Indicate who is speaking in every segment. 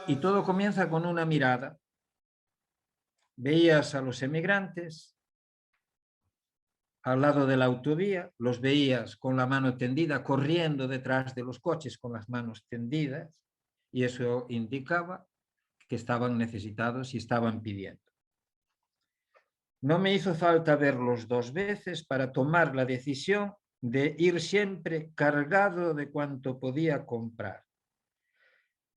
Speaker 1: Y todo comienza con una mirada. Veías a los emigrantes al lado de la autovía, los veías con la mano tendida, corriendo detrás de los coches con las manos tendidas, y eso indicaba que estaban necesitados y estaban pidiendo. No me hizo falta verlos 2 veces para tomar la decisión de ir siempre cargado de cuanto podía comprar,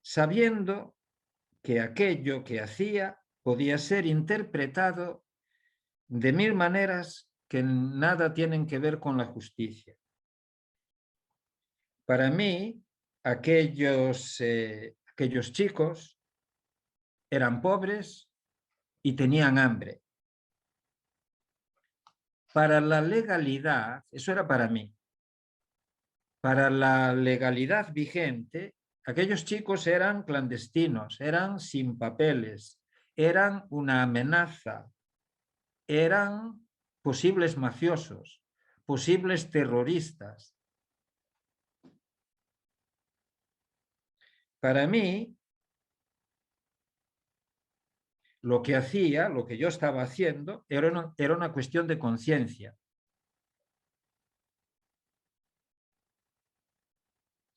Speaker 1: sabiendo que aquello que hacía podía ser interpretado de 1000 maneras que nada tienen que ver con la justicia. Para mí, aquellos chicos eran pobres y tenían hambre. Para la legalidad, eso era para mí. Para la legalidad vigente, aquellos chicos eran clandestinos, eran sin papeles, eran una amenaza, eran posibles mafiosos, posibles terroristas. Para mí, lo que hacía, lo que yo estaba haciendo, era una cuestión de conciencia.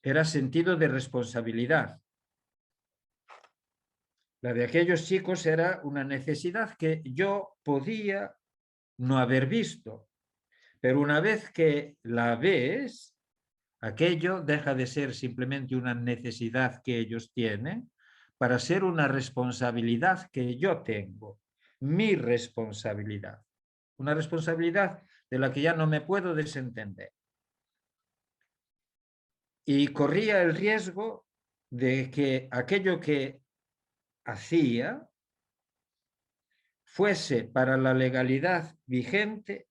Speaker 1: Era sentido de responsabilidad. La de aquellos chicos era una necesidad que yo podía no haber visto, pero una vez que la ves, aquello deja de ser simplemente una necesidad que ellos tienen para ser una responsabilidad que yo tengo, mi responsabilidad, una responsabilidad de la que ya no me puedo desentender. Y corría el riesgo de que aquello que hacía fuese para la legalidad vigente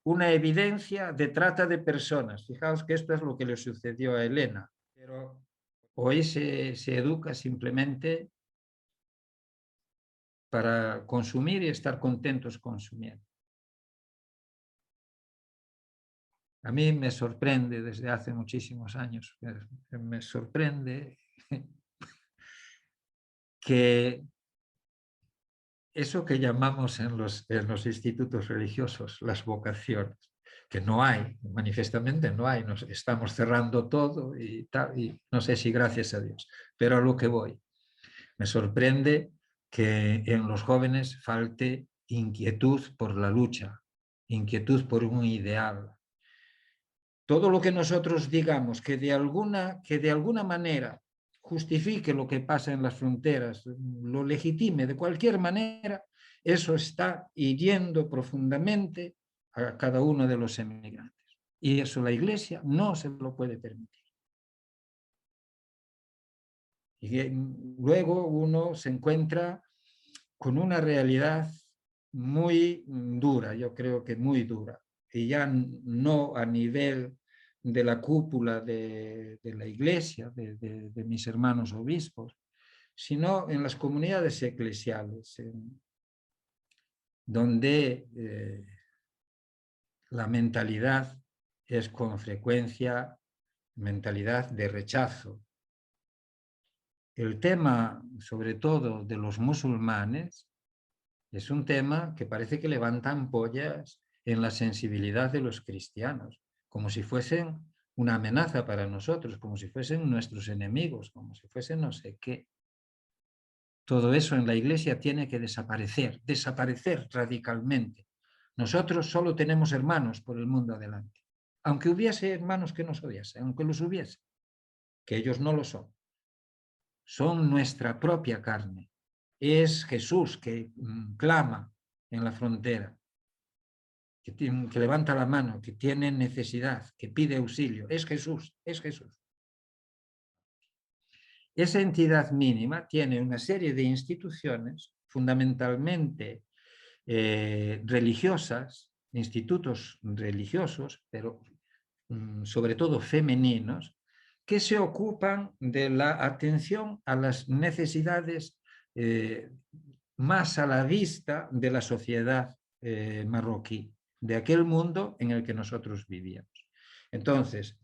Speaker 1: una evidencia de trata de personas. Fijaos que esto es lo que le sucedió a Elena, pero hoy se educa simplemente para consumir y estar contentos consumiendo. A mí me sorprende desde hace muchísimos años, me sorprende que eso que llamamos en los institutos religiosos las vocaciones, que no hay, manifestamente no hay, nos estamos cerrando todo y tal, y no sé si gracias a Dios, pero a lo que voy. Me sorprende que en los jóvenes falte inquietud por la lucha, inquietud por un ideal. Todo lo que nosotros digamos que de alguna manera justifique lo que pasa en las fronteras, lo legitime de cualquier manera, eso está hiriendo profundamente a cada uno de los emigrantes. Y eso la Iglesia no se lo puede permitir. Y luego uno se encuentra con una realidad muy dura, yo creo que muy dura, y ya no a nivel de la cúpula de la Iglesia, de mis hermanos obispos, sino en las comunidades eclesiales, donde la mentalidad es con frecuencia mentalidad de rechazo. El tema, sobre todo, de los musulmanes, es un tema que parece que levanta ampollas en la sensibilidad de los cristianos, como si fuesen una amenaza para nosotros, como si fuesen nuestros enemigos, como si fuesen no sé qué. Todo eso en la Iglesia tiene que desaparecer, desaparecer radicalmente. Nosotros solo tenemos hermanos por el mundo adelante. Aunque hubiese hermanos que nos odiasen, aunque los hubiese, que ellos no lo son. Son nuestra propia carne. Es Jesús que clama en la frontera, que levanta la mano, que tiene necesidad, que pide auxilio. Es Jesús, es Jesús. Esa entidad mínima tiene una serie de instituciones fundamentalmente religiosas, institutos religiosos, pero sobre todo femeninos, que se ocupan de la atención a las necesidades más a la vista de la sociedad marroquí, de aquel mundo en el que nosotros vivíamos. Entonces,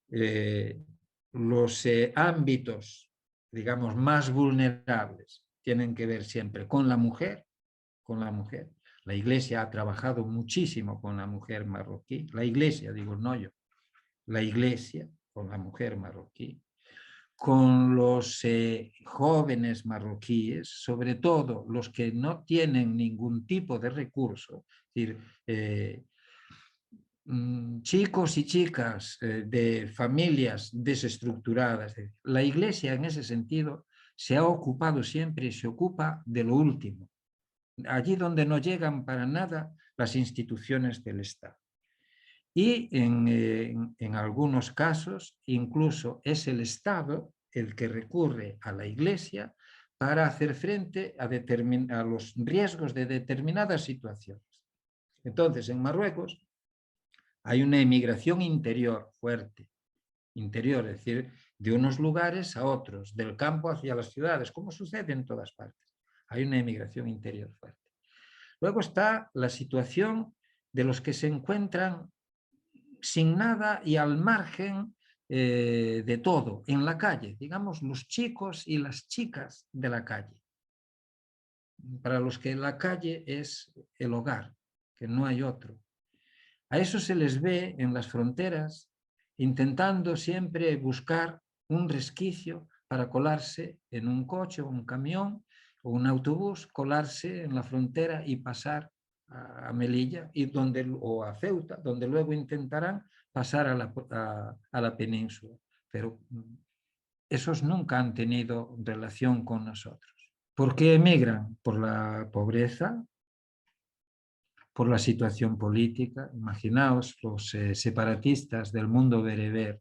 Speaker 1: los ámbitos, digamos, más vulnerables tienen que ver siempre con la mujer, con la mujer. La Iglesia ha trabajado muchísimo con la mujer marroquí. La Iglesia, digo, no yo. La Iglesia con la mujer marroquí. Con los jóvenes marroquíes, sobre todo los que no tienen ningún tipo de recurso, es decir, chicos y chicas de familias desestructuradas. La Iglesia en ese sentido se ha ocupado siempre y se ocupa de lo último, allí donde no llegan para nada las instituciones del Estado. Y en algunos casos incluso es el Estado el que recurre a la Iglesia para hacer frente a los riesgos de determinadas situaciones. Entonces, en Marruecos hay una emigración interior fuerte, interior, es decir, de unos lugares a otros, del campo hacia las ciudades, como sucede en todas partes. Hay una emigración interior fuerte. Luego está la situación de los que se encuentran sin nada y al margen de todo, en la calle, digamos, los chicos y las chicas de la calle, para los que la calle es el hogar, que no hay otro. A eso se les ve en las fronteras intentando siempre buscar un resquicio para colarse en un coche o un camión o un autobús, colarse en la frontera y pasar a Melilla o a Ceuta, donde luego intentarán pasar a la península. Pero esos nunca han tenido relación con nosotros. ¿Por qué emigran? Por la pobreza, por la situación política. Imaginaos los separatistas del mundo bereber,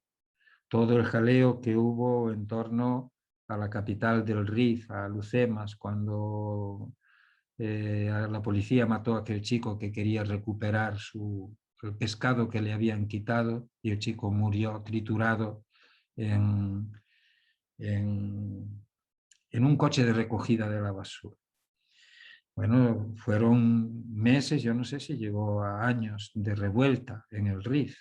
Speaker 1: todo el jaleo que hubo en torno a la capital del Rif, a Lucemas, cuando la policía mató a aquel chico que quería recuperar el pescado que le habían quitado y el chico murió triturado en, en un coche de recogida de la basura. Bueno, fueron meses, yo no sé si llegó a años de revuelta en el Rif.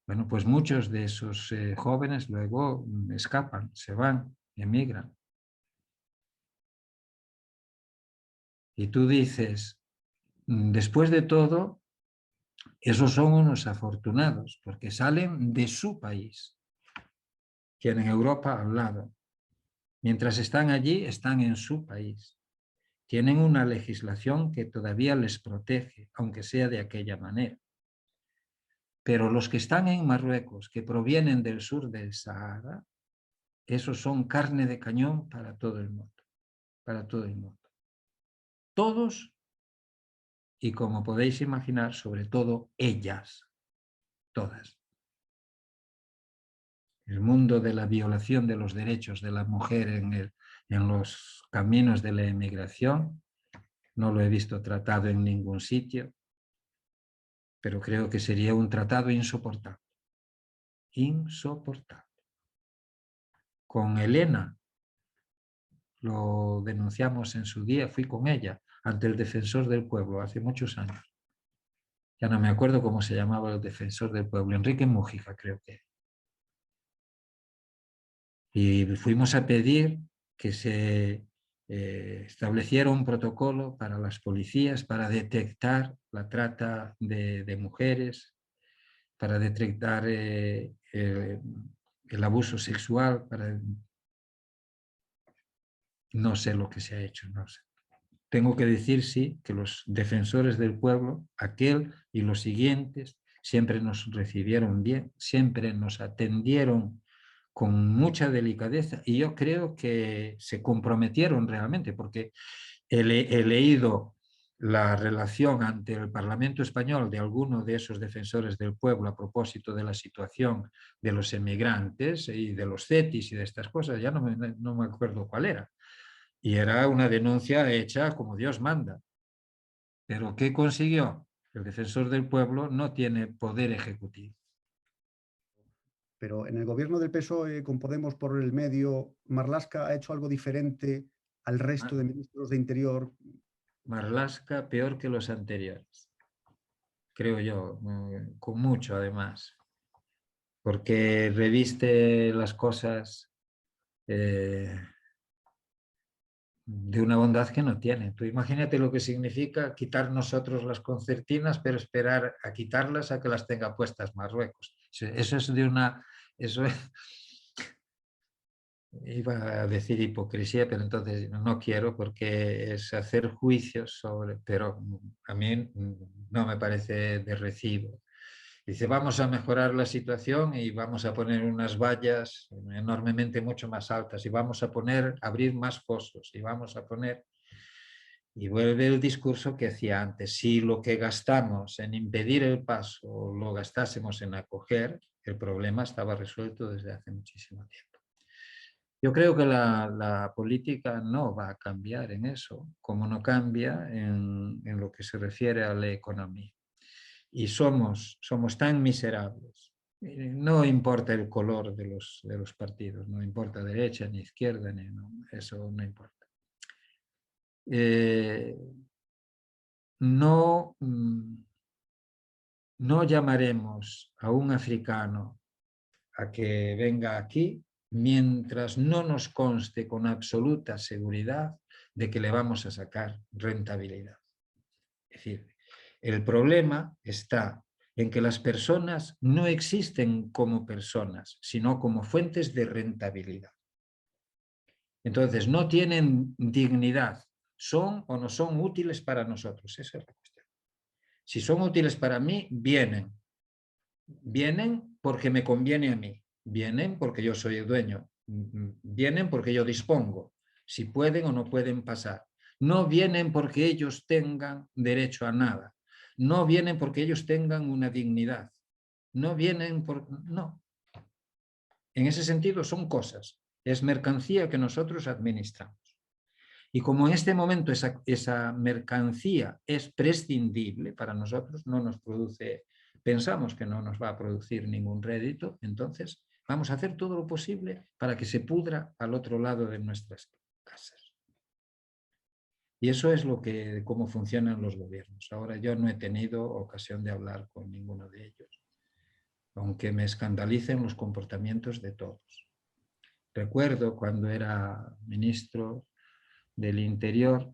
Speaker 1: Bueno, pues muchos de esos jóvenes luego escapan, se van, emigran. Y tú dices, después de todo, esos son unos afortunados, porque salen de su país, tienen Europa al lado. Mientras están allí, están en su país. Tienen una legislación que todavía les protege, aunque sea de aquella manera. Pero los que están en Marruecos, que provienen del sur del Sahara, esos son carne de cañón para todo el mundo, para todo el mundo. Todos, y como podéis imaginar, sobre todo ellas, todas. El mundo de la violación de los derechos de la mujer en los caminos de la emigración, no lo he visto tratado en ningún sitio, pero creo que sería un tratado insoportable. Insoportable. Con Elena lo denunciamos en su día, fui con ella ante el defensor del pueblo hace muchos años. Ya no me acuerdo cómo se llamaba el defensor del pueblo, Enrique Mújica creo que. Y fuimos a pedir que se estableciera un protocolo para las policías para detectar la trata de mujeres, para detectar el abuso sexual, no sé lo que se ha hecho, no sé. Tengo que decir, sí, que los defensores del pueblo, aquel y los siguientes, siempre nos recibieron bien, siempre nos atendieron con mucha delicadeza y yo creo que se comprometieron realmente, porque he leído la relación ante el Parlamento español de alguno de esos defensores del pueblo a propósito de la situación de los emigrantes y de los CETIs y de estas cosas, ya no me acuerdo cuál era. Y era una denuncia hecha como Dios manda. ¿Pero qué consiguió? El defensor del pueblo no tiene poder ejecutivo.
Speaker 2: Pero en el gobierno del PSOE, con Podemos por el medio, ¿Marlaska ha hecho algo diferente al resto de ministros de Interior?
Speaker 1: Marlaska peor que los anteriores, creo yo, con mucho además. porque reviste las cosas de una bondad que no tiene. Tú imagínate lo que significa quitar nosotros las concertinas, pero esperar a quitarlas a que las tenga puestas Marruecos. Eso es de una... Eso es, iba a decir hipocresía, pero entonces no quiero porque es hacer juicios sobre... Pero a mí no me parece de recibo. Dice, vamos a mejorar la situación y vamos a poner unas vallas enormemente mucho más altas y vamos a abrir más fosos y vamos a poner... Y vuelve el discurso que hacía antes. Si lo que gastamos en impedir el paso lo gastásemos en acoger, el problema estaba resuelto desde hace muchísimo tiempo. Yo creo que la política no va a cambiar en eso, como no cambia en lo que se refiere a la economía. Y somos tan miserables. No importa el color de los partidos, no importa derecha ni izquierda, eso no importa. No llamaremos a un africano a que venga aquí mientras no nos conste con absoluta seguridad de que le vamos a sacar rentabilidad. Es decir, el problema está en que las personas no existen como personas, sino como fuentes de rentabilidad. Entonces, no tienen dignidad, son o no son útiles para nosotros, esa es la cuestión. Si son útiles para mí, vienen porque me conviene a mí, vienen porque yo soy el dueño, vienen porque yo dispongo, si pueden o no pueden pasar. No vienen porque ellos tengan derecho a nada, no vienen porque ellos tengan una dignidad, no vienen por... no. En ese sentido son cosas, es mercancía que nosotros administramos. Y como en este momento esa mercancía es prescindible para nosotros, no nos produce, pensamos que no nos va a producir ningún rédito, entonces vamos a hacer todo lo posible para que se pudra al otro lado de nuestras casas. Y eso es cómo funcionan los gobiernos. Ahora yo no he tenido ocasión de hablar con ninguno de ellos, aunque me escandalicen los comportamientos de todos. Recuerdo cuando era ministro del Interior,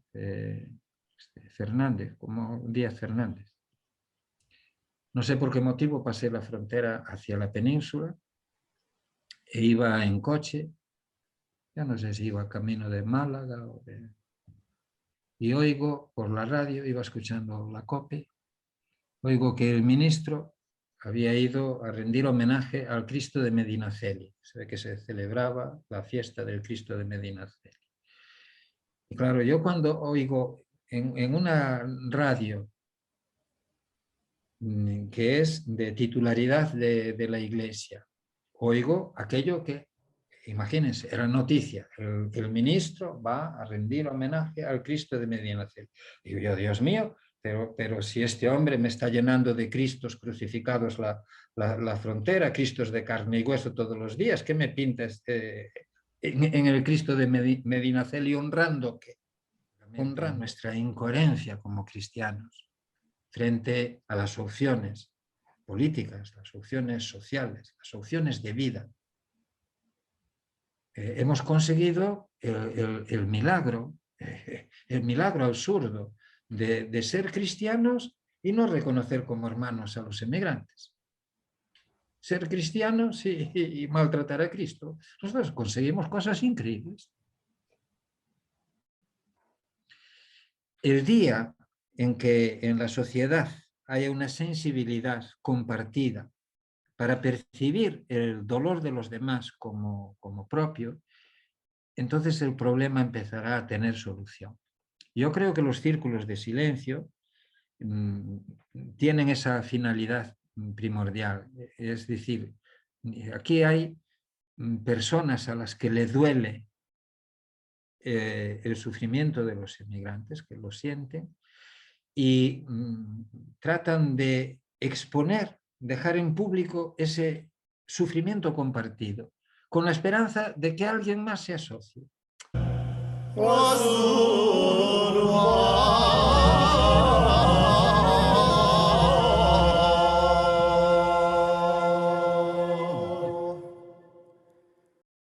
Speaker 1: Fernández, como Díaz Fernández. No sé por qué motivo pasé la frontera hacia la península e iba en coche, ya no sé si iba camino de Málaga y oigo por la radio, iba escuchando la COPE, oigo que el ministro había ido a rendir homenaje al Cristo de Medinaceli, se ve que se celebraba la fiesta del Cristo de Medinaceli. Y claro, yo cuando oigo en una radio que es de titularidad de la Iglesia, oigo aquello que, imagínense, era noticia, el ministro va a rendir homenaje al Cristo de Medinaceli. Digo yo, Dios mío, pero si este hombre me está llenando de Cristos crucificados la frontera, Cristos de carne y hueso todos los días, ¿qué me pinta en el Cristo de Medinaceli honrando qué? Honra nuestra incoherencia como cristianos frente a las opciones políticas, las opciones sociales, las opciones de vida. Hemos conseguido el milagro absurdo de ser cristianos y no reconocer como hermanos a los emigrantes. Ser cristianos y maltratar a Cristo. Nosotros conseguimos cosas increíbles. El día en que en la sociedad haya una sensibilidad compartida para percibir el dolor de los demás como propio, entonces el problema empezará a tener solución. Yo creo que los círculos de silencio tienen esa finalidad primordial. Es decir, aquí hay personas a las que le duele el sufrimiento de los emigrantes, que lo sienten, y tratan de exponer, dejar en público ese sufrimiento compartido, con la esperanza de que alguien más se asocie.